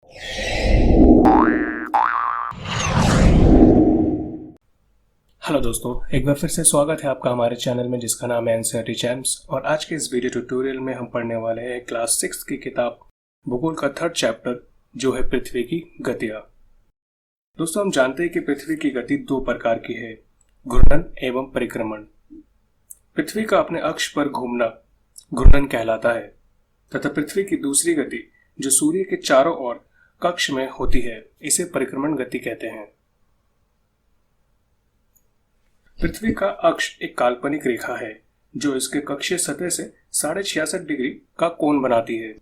Hello दोस्तों, एक बार फिर से स्वागत है आपका हमारे चैनल में जिसका नाम है एनसीईआरटी चैम्प्स। और आज के इस वीडियो ट्यूटोरियल में हम पढ़ने वाले हैं क्लास 6 की किताब भूगोल का 3rd चैप्टर जो है पृथ्वी की गतियां। दोस्तों, हम जानते हैं कि पृथ्वी की गति 2 प्रकार की है, घूर्णन एवं परिक्रमण। पृथ्वी का अपने अक्ष पर घूमना घूर्णन कहलाता है तथा पृथ्वी की दूसरी गति जो सूर्य के चारों ओर कक्ष में होती है इसे परिक्रमण गति कहते हैं। पृथ्वी का अक्ष एक काल्पनिक रेखा है जो इसके कक्षीय सतह से 66.5 डिग्री का कोण बनाती है।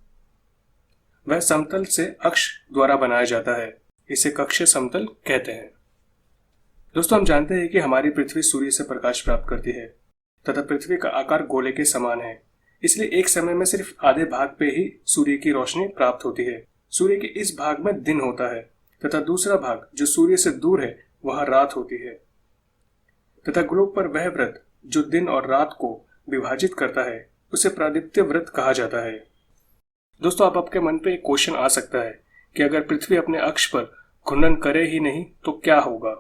वह समतल से अक्ष द्वारा बनाया जाता है, इसे कक्षीय समतल कहते हैं। दोस्तों, हम जानते हैं कि हमारी पृथ्वी सूर्य से प्रकाश प्राप्त करती है तथा पृथ्वी का आकार गोले के समान है, इसलिए एक समय में सिर्फ आधे भाग पे ही सूर्य की रोशनी प्राप्त होती है। सूर्य के इस भाग में दिन होता है तथा दूसरा भाग जो सूर्य से दूर है वहां रात होती है तथा ग्लोब पर वह वृत्त जो दिन और रात को विभाजित करता है उसे प्रादित्य वृत्त कहा जाता है। दोस्तों, अब आपके मन पे एक क्वेश्चन आ सकता है कि अगर पृथ्वी अपने अक्ष पर घूर्णन करे ही नहीं तो क्या होगा।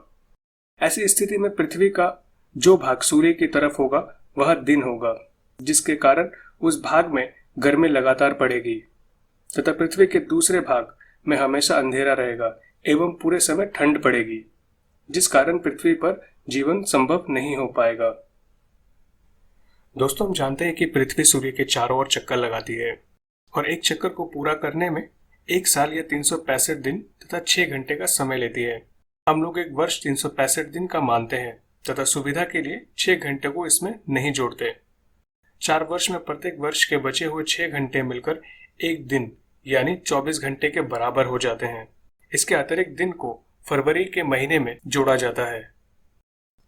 ऐसी स्थिति में पृथ्वी का जो भाग सूर्य की तरफ होगा वह दिन होगा, जिसके कारण उस भाग में गर्मी लगातार बढ़ेगी तथा पृथ्वी के दूसरे भाग में हमेशा अंधेरा रहेगा एवं पूरे समय ठंड पड़ेगी, जिस कारण पृथ्वी पर जीवन संभव नहीं हो पाएगा। दोस्तों, हम जानते हैं कि पृथ्वी सूर्य के चारों ओर चक्कर लगाती है और एक चक्कर को पूरा करने में 1 साल या 365 दिन तथा 6 घंटे का समय लेती है। हम लोग एक वर्ष 365 दिन का मानते हैं तथा सुविधा के लिए 6 घंटे को इसमें नहीं जोड़ते। 4 वर्ष में प्रत्येक वर्ष के बचे हुए 6 घंटे मिलकर एक दिन यानी 24 घंटे के बराबर हो जाते हैं। इसके अतिरिक्त दिन को फरवरी के महीने में जोड़ा जाता है,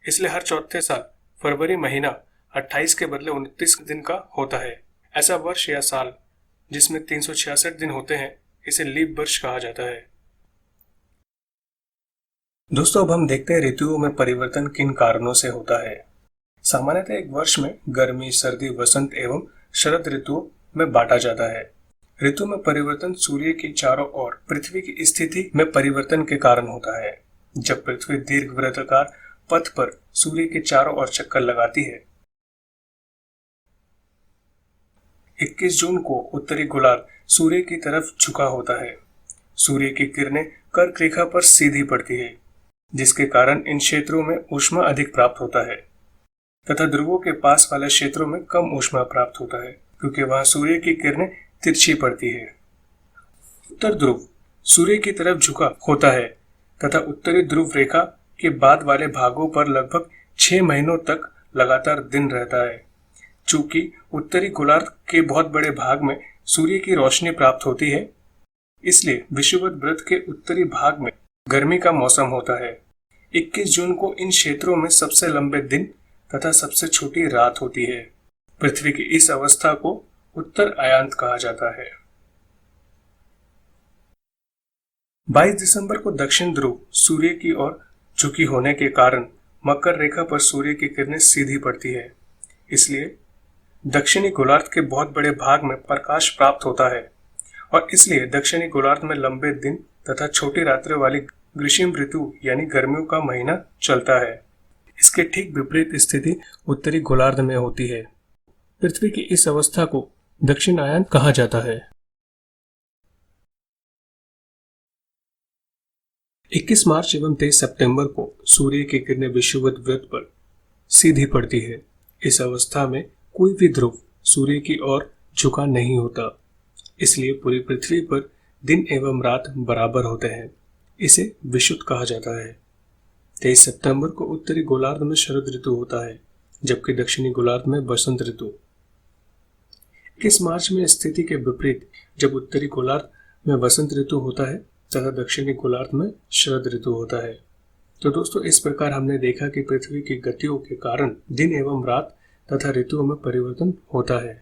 इसलिए हर चौथे साल फरवरी महीना 28 के बदले 29 दिन का होता है। ऐसा वर्ष या साल जिसमें 366 दिन होते हैं इसे लीप वर्ष कहा जाता है। दोस्तों, अब हम देखते हैं ऋतुओं में परिवर्तन किन कारणों से होता है। सामान्यतः एक वर्ष में गर्मी, सर्दी, वसंत एवं शरद ऋतुओं में बांटा जाता है। ऋतु में परिवर्तन सूर्य के चारों ओर पृथ्वी की स्थिति में परिवर्तन के कारण होता है। जब पृथ्वी दीर्घवृत्ताकार पथ पर सूर्य के चारों ओर चक्कर लगाती है, 21 जून को उत्तरी गोलार्ध सूर्य की तरफ झुका होता है। सूर्य की किरणें कर्क रेखा पर सीधी पड़ती है, जिसके कारण इन क्षेत्रों में ऊष्मा अधिक प्राप्त होता है तथा ध्रुवों के पास वाले क्षेत्रों में कम ऊष्मा प्राप्त होता है क्योंकि वहां सूर्य की किरणें तिरछी पड़ती है। उत्तर ध्रुव सूर्य की तरफ झुका होता है तथा उत्तरी ध्रुव रेखा के बाद वाले भागों पर लगभग 6 महीनों तक लगातार दिन रहता है। चूंकि उत्तरी गोलार्ध के बहुत बड़े भाग में सूर्य की रोशनी प्राप्त होती है, इसलिए विषुवत वृत्त के उत्तरी भाग में गर्मी का मौसम होता है। 21 जून को इन क्षेत्रों में सबसे लंबे दिन तथा सबसे छोटी रात होती है। पृथ्वी की इस अवस्था को उत्तर अयांत कहा जाता है। 22 दिसंबर को दक्षिण ध्रुव सूर्य की ओर झुकी होने के कारण मकर रेखा पर सूर्य की किरणें सीधी पड़ती है, इसलिए दक्षिणी गोलार्ध के बहुत बड़े भाग में प्रकाश प्राप्त होता है और इसलिए दक्षिणी गोलार्ध में लंबे दिन तथा छोटी रात्रि वाली ग्रीष्म ऋतु यानी गर्मियों का महीना चलता है। इसके ठीक विपरीत स्थिति उत्तरी गोलार्ध में होती है। पृथ्वी की इस अवस्था को दक्षिण अयांत कहा जाता है। 21 मार्च एवं 23 सितंबर को सूर्य की किरणें विषुवत वृत्त पर सीधी पड़ती है। इस अवस्था में कोई भी ध्रुव सूर्य की ओर झुका नहीं होता, इसलिए पूरी पृथ्वी पर दिन एवं रात बराबर होते हैं। इसे विषुवत कहा जाता है। 23 सितंबर को उत्तरी गोलार्ध में शरद ऋतु होता है, जबकि दक्षिणी गोलार्ध में बसंत ऋतु। 21 मार्च में स्थिति के विपरीत जब उत्तरी गोलार्ध में वसंत ऋतु होता है तथा दक्षिणी गोलार्ध में शरद ऋतु होता है। तो दोस्तों, इस प्रकार हमने देखा कि पृथ्वी की गतियों के कारण दिन एवं रात तथा ऋतुओं में परिवर्तन होता है।